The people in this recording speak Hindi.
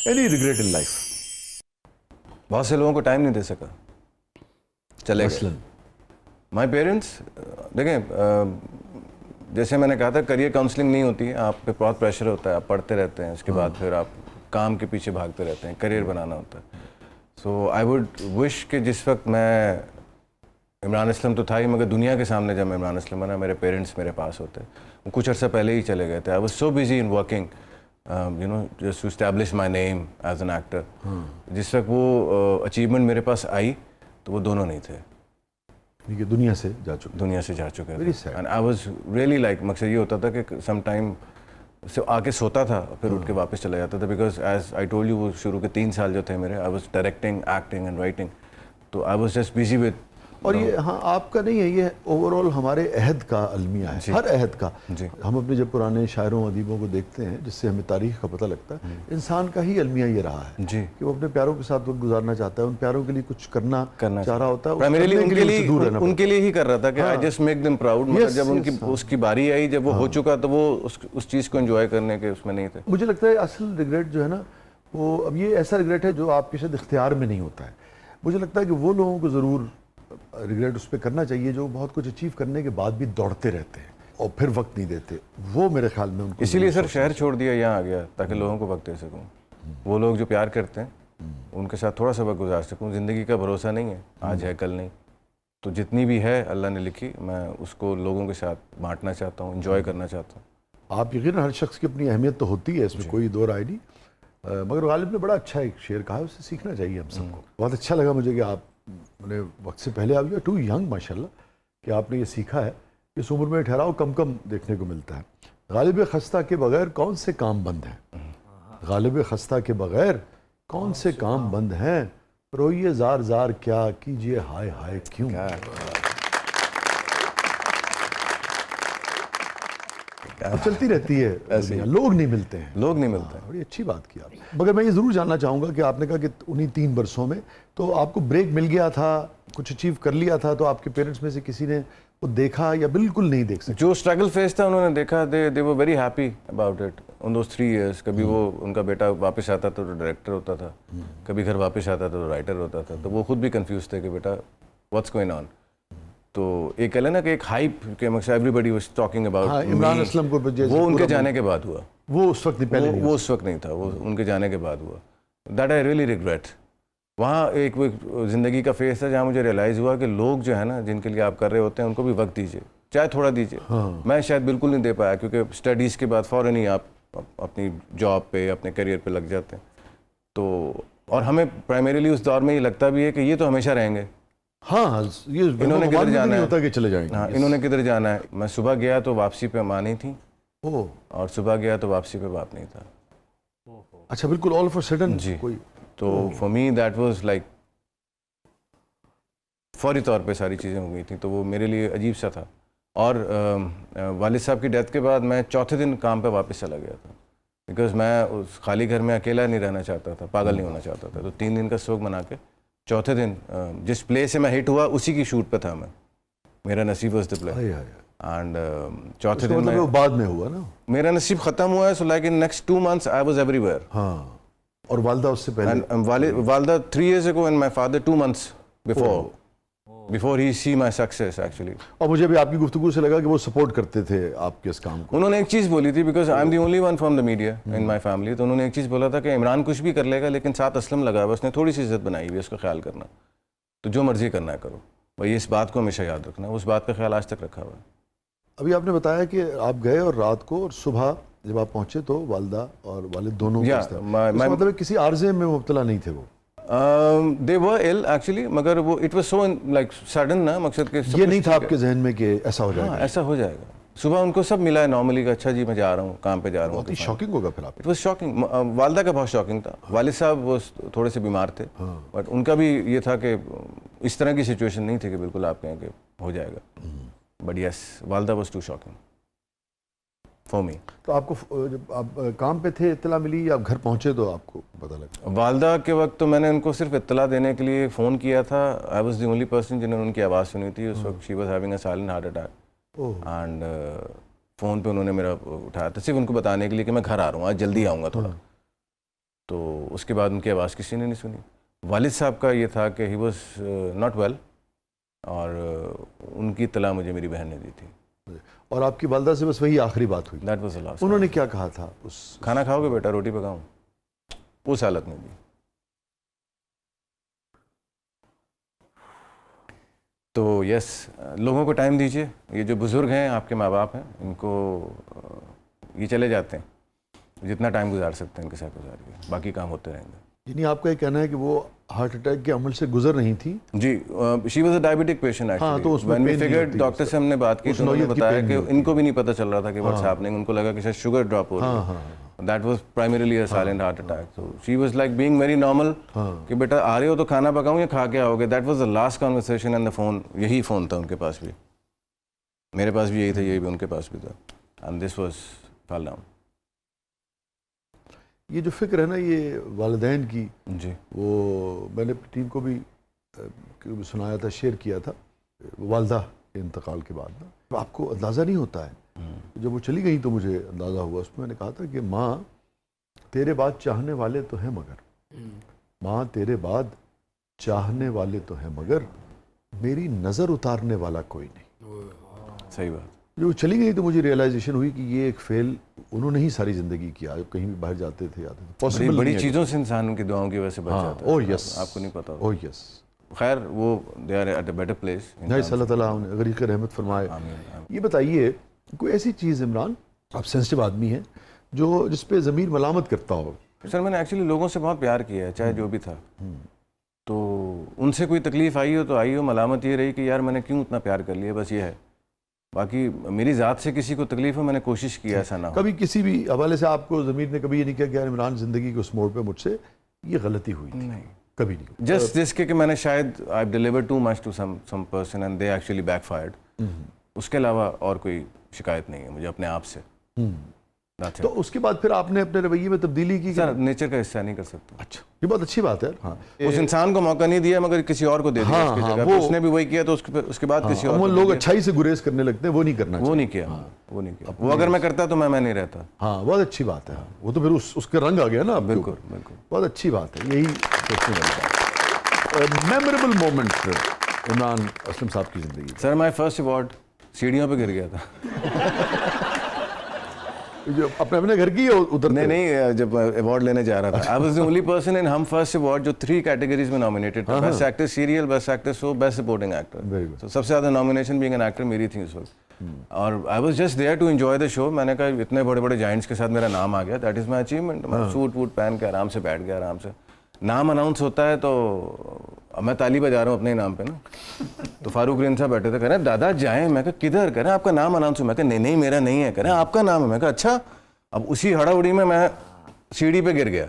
Any regret in life? बहुत से लोगों को टाइम नहीं दे सका, चले गए। माई पेरेंट्स, देखें जैसे मैंने कहा था, करियर काउंसलिंग नहीं होती है, आप पे बहुत प्रेशर होता है, आप पढ़ते रहते हैं, उसके बाद फिर आप काम के पीछे भागते रहते हैं, करियर बनाना होता है। सो आई वुड विश कि जिस वक्त मैं, इमरान असलम तो था ही, मगर दुनिया के सामने जब मैं इमरान असलम बना, मेरे पेरेंट्स मेरे पास होते। वो कुछ अर्सा पहले ही चले गए थे। I was so busy in working you know just to establish my name as an actor. जिस वक्त वो अचीवमेंट मेरे पास आई तो वो दोनों नहीं थे, दुनिया से जा चुके थे। And I was really like, मकसद ये होता था कि सम टाइम से आके सोता था, फिर उठ के वापस चला जाता था, because as I told you वो शुरू के 3 साल जो थे मेरे, I was directing, acting and writing, तो I was just busy with. और ये हाँ आपका नहीं है, ये ओवरऑल हमारे अहद का अलमिया है, हर अहद का। हम अपने जब पुराने शायरों अदीबों को देखते हैं, जिससे हमें तारीख का पता लगता है, इंसान का ही अलमिया ये रहा है जी कि वो अपने प्यारों के साथ वक्त गुजारना चाहता है, उन प्यारों के लिए कुछ करना चाह रहा होता है, प्राइमरीली उनके लिए ही कर रहा था कि I just make them proud. मगर जब उनकी उसकी बारी आई, जब वो हो चुका, तो वो उस चीज़ को एंजॉय करने के उसमें नहीं थे। मुझे लगता है असल रिग्रेट जो है ना, वो अब ये ऐसा रिग्रेट है जो आपके शायद इख्तियार में नहीं होता है। मुझे लगता है कि वो लोगों को ज़रूर रिग्रेट उस पर करना चाहिए जो बहुत कुछ अचीव करने के बाद भी दौड़ते रहते हैं और फिर वक्त नहीं देते। वो मेरे ख्याल में उनको, इसीलिए सर शहर छोड़ दिया, यहाँ आ गया ताकि लोगों को वक्त दे सकूँ। वो लोग जो प्यार करते हैं उनके साथ थोड़ा सा वक्त गुजार सकूँ। ज़िंदगी का भरोसा नहीं है, आज है कल नहीं, तो जितनी भी है अल्लाह ने लिखी, मैं उसको लोगों के साथ बांटना चाहता हूँ, इंजॉय करना चाहता हूँ। आप यकीन, हर शख्स की अपनी अहमियत तो होती है, इसमें कोई दो राय नहीं। मगर गालिब ने बड़ा अच्छा एक शेर कहा है, उससे सीखना चाहिए हम सबको। बहुत अच्छा लगा मुझे कि आपने वक्त से पहले, आप टू यंग माशाल्लाह, कि आपने ये सीखा है कि इस उम्र में ठहराव कम कम देखने को मिलता है। गालिब खस्ता के बगैर कौन से काम बंद हैं, गालिब खस्ता के बगैर कौन से काम बंद हैं, रोइए जार जार क्या कीजिए हाय हाय क्यों। तो चलती रहती है ऐसे, लोग नहीं मिलते हैं, लोग नहीं मिलते हैं। बड़ी अच्छी बात की आपने। मगर मैं ये ज़रूर जानना चाहूँगा कि आपने कहा कि उन्हीं 3 वर्षों में तो आपको ब्रेक मिल गया था, कुछ अचीव कर लिया था, तो आपके पेरेंट्स में से किसी ने वो देखा या बिल्कुल नहीं देख सके? जो स्ट्रगल फेस था उन्होंने देखा, they were very happy about it on those 3 years। कभी वो उनका बेटा वापस आता था तो डायरेक्टर होता था, कभी घर वापस आता था तो राइटर होता था, तो वो खुद भी कंफ्यूज थे कि बेटा व्हाट्स गोइंग ऑन। तो एक कह लेना कि एक हाइप के मकसद everybody was talking about Imran Aslam को, वो उनके जाने के बाद हुआ। वो उस वक्त नहीं, पहले वो उस वक्त नहीं था, वो उनके जाने के बाद हुआ। That I really regret. वहाँ एक ज़िंदगी का फेस था जहाँ मुझे रियलाइज़ हुआ कि लोग जो है ना, जिनके लिए आप कर रहे होते हैं, उनको भी वक्त दीजिए, चाहे थोड़ा दीजिए। मैं शायद बिल्कुल नहीं दे पाया, क्योंकि स्टडीज़ के बाद फ़ौरन ही आप अपनी जॉब पे, अपने करियर पे लग जाते हैं। तो और हमें प्राइमरीली उस दौर में ये लगता भी है कि ये तो हमेशा रहेंगे। हाँ, ये इन्होंने किधर जाना है, होता कि चले जाएंगे। हाँ, इन्होंने किधर जाना है। मैं सुबह गया तो वापसी पे माँ नहीं थी, और सुबह गया तो वापसी पे बाप नहीं था। अच्छा, बिल्कुल ऑल ऑफ अ सडन जी। कोई। तो for me that was like, फौरी तौर पे सारी चीज़ें हो गई थी, तो वो मेरे लिए अजीब सा था। और वालिद साहब की डेथ के बाद मैं चौथे दिन काम पे वापस चला गया था, बिकॉज मैं उस खाली घर में अकेला नहीं रहना चाहता था, पागल नहीं होना चाहता था। तो 3 दिन का शोक मना के चौथे दिन जिस प्ले से मैं हिट हुआ उसी की शूट पे था मैं, मेरा नसीब वाज द प्ले। एंड चौथे दिन में, वो बाद में हुआ ना, मेरा नसीब ख़त्म हुआ है। So like in next 2 months I was everywhere. हाँ, और वालदा उससे पहले, वालदा 3 years ago and my father 2 months before he see my success actually। और मुझे भी आपकी गुफ्तगू से लगा कि वो सपोर्ट करते थे आपके इस काम को। उन्होंने एक चीज़ बोली थी, because I am the only one from the media in my family. तो उन्होंने एक चीज़ बोला था कि इमरान कुछ भी कर लेगा, लेकिन साथ असलम लगा हुआ, उसने थोड़ी सी इज्जत बनाई हुई है, उसका ख्याल करना, तो जो मर्जी करना है करो भाई, इस बात को हमेशा याद रखना। उस बात का ख्याल आज तक रखा हुआ है। अभी आपने बताया कि आप गए और रात को, और सुबह जब आप पहुंचे तो वालदा और वालिद दोनों मतलब किसी आर्जे में मुब्तला नहीं थे वो? They were ill actually, मगर वो it was so like sudden ना, मकसद के ये नहीं था आपके जहन में कि ऐसा हो जाएगा? हाँ, ऐसा हो जाएगा। सुबह उनको सब मिला है नॉर्मली का, अच्छा जी मैं जा रहा हूँ, काम पे जा रहा हूँ। बहुत ही शॉकिंग होगा फिर आप। It was shocking. वालदा का बहुत शॉकिंग था। वालिद साहब वो थोड़े से बीमार थे, बट उनका भी ये था कि इस तरह की सिचुएशन नहीं थी कि बिल्कुल आप कहें कि हो जाएगा, बट यस, वालदा was too shocking for me. तो आपको जब आप काम पे थे इत्तला मिली या आप घर पहुंचे तो आपको पता लगा? वालदा के वक्त तो मैंने उनको सिर्फ इत्तला देने के लिए फ़ोन किया था। I was the only person जिन्होंने उनकी आवाज़ सुनी थी उस वक्त। She was having a silent heart attack, and phone पे उन्होंने मेरा उठाया था सिर्फ उनको बताने के लिए कि मैं घर आ रहा हूँ, आज जल्दी आऊँगा थोड़ा। तो उसके बाद उनकी आवाज़ किसी ने नहीं सुनी। वालिद साहब का ये था कि ही वॉज नॉट वेल, और उनकी इत्तला मुझे मेरी बहन ने दी थी। और आपकी वालदा से बस वही आखिरी बात हुई? That was the last. उन्होंने क्या कहा था उस? खाना खाओगे बेटा, रोटी पकाऊं, उस हालत में भी। तो यस, लोगों को टाइम दीजिए। ये जो बुज़ुर्ग हैं, आपके माँ बाप हैं, इनको ये चले जाते हैं, जितना टाइम गुजार सकते हैं इनके साथ गुजारिए, बाकी काम होते रहेंगे। यानी आपका ये कहना है कि वो हार्ट अटैक के अमल से गुजर रही थी? जी, she was a diabetic patient actually. हाँ, तो उसमें व्हेन वी पेन नहीं फिगर्ड, होती डॉक्टर से हमने बात की तो उन्होंने बताया कि इनको भी नहीं पता चल रहा था कि व्हाट्स हैपनिंग। उनको लगा कि शायद शुगर ड्रॉप हो रही है। That was primarily a silent heart attack. So she was like being very normal कि बेटा आ रहे हो तो खाना पकाऊं या खा के आओगे। That was the last conversation and the phone, यही फ़ोन था उनके पास भी, मेरे पास भी यही था, यही भी उनके पास भी था, and this was fall down. ये जो फिक्र है ना ये वालिदैन की, जी, वो मैंने अपनी टीम को भी सुनाया था, शेयर किया था वालदा के इंतकाल के बाद ना। आपको अंदाज़ा नहीं होता है, जब वो चली गई तो मुझे अंदाज़ा हुआ। उसमें मैंने कहा था कि माँ तेरे बाद चाहने वाले तो हैं मगर, माँ तेरे बाद चाहने वाले तो हैं मगर मेरी नज़र उतारने वाला कोई नहीं। सही बात। जब वो चली गई तो मुझे रियलाइजेशन हुई कि ये एक फेल उन्होंने ही सारी ज़िंदगी किया। कहीं भी बाहर जाते थे आते थे, पॉसिबल बड़ी चीज़ों से इंसान की दुआओं की वजह से बच जाता है। ओह यस, आपको नहीं पता। Oh yes. खैर वो they are at a better place. अल्लाह ताला उन्हें गरीक रहमत फरमाए। ये बताइए कोई ऐसी चीज़, इमरान आप सेंसिटिव आदमी हैं, जो जिस पे ज़मीर मलामत करता हो? सर मैंने एक्चुअली लोगों से बहुत प्यार किया है, चाहे जो भी था। तो उनसे कोई तकलीफ़ आई हो तो आई हो, मलामत ये रही कि यार मैंने क्यों उतना प्यार कर लिया, बस ये है। बाकी मेरी ज़ात से किसी को तकलीफ हो, मैंने कोशिश की ऐसा ना हो। कभी किसी भी हवाले से आपको ज़मीर ने कभी ये नहीं किया कि यार इमरान ज़िंदगी के उस मोड़ पे मुझसे ये गलती हुई थी? नहीं, कभी नहीं। जस्ट जिसके कि मैंने शायद I deliver too much to some person and they actually backfired. उसके अलावा और कोई शिकायत नहीं है मुझे अपने आप से। तो उसके बाद फिर आपने अपने रवैये में तब्दीली की? सर नेचर का हिस्सा नहीं कर सकता। अच्छा, ये बहुत अच्छी बात है। हाँ, उस इंसान को मौका नहीं दिया मगर किसी और को दे दिया उसकी जगह पे। उसने भी वही किया तो उसके बाद किसी और वो को लोग अच्छाई से गुरेज करने लगते हैं, वो नहीं करना चाहिए। वो नहीं किया, वो नहीं किया। वो अगर मैं करता तो मैं नहीं रहता। हाँ, बहुत अच्छी बात है। वो तो फिर उसके रंग आ गया ना। बिल्कुल बिल्कुल, बहुत अच्छी बात है, यही सोचने वाली बात। मेमोरेबल मोमेंट इमरान असलम साहब की जिंदगी? सर माय फर्स्ट अवार्ड सीढ़ियों पे गिर गया था। जो अपने घर की उधर? नहीं, जब अवार्ड लेने जा रहा था। I was the only person in हम फर्स्ट अवार्ड जो 3 कैटेगरीज में नॉमिनेटेड था। Best actor serial, best actor show, best supporting actor. तो सबसे ज़्यादा नॉमिनेशन बीइंग एन एक्टर मेरी थी उस वक्त। और I was just there to enjoy the show. मैंने कहा इतने बड़े बड़े जाइंट्स के साथ मेरा नाम आ गया, दैट इज़ माई अचीवमेंट। मैं सूट वूट पहन के आराम से बैठ गया, आराम से। नाम अनाउंस होता है तो अब मैं ताली बजा रहा हूँ अपने नाम पे ना, तो फारूक रिन साहब बैठे थे, कह रहे हैं दादा जाएं। मैं कहा किधर? कह रहे हैं आपका नाम अनाउंस हो। मैं कहा नहीं मेरा नहीं है। कह रहे हैं आपका नाम है। मैं कहा अच्छा। अब उसी हड़ाउड़ी में मैं सीढ़ी पे गिर गया।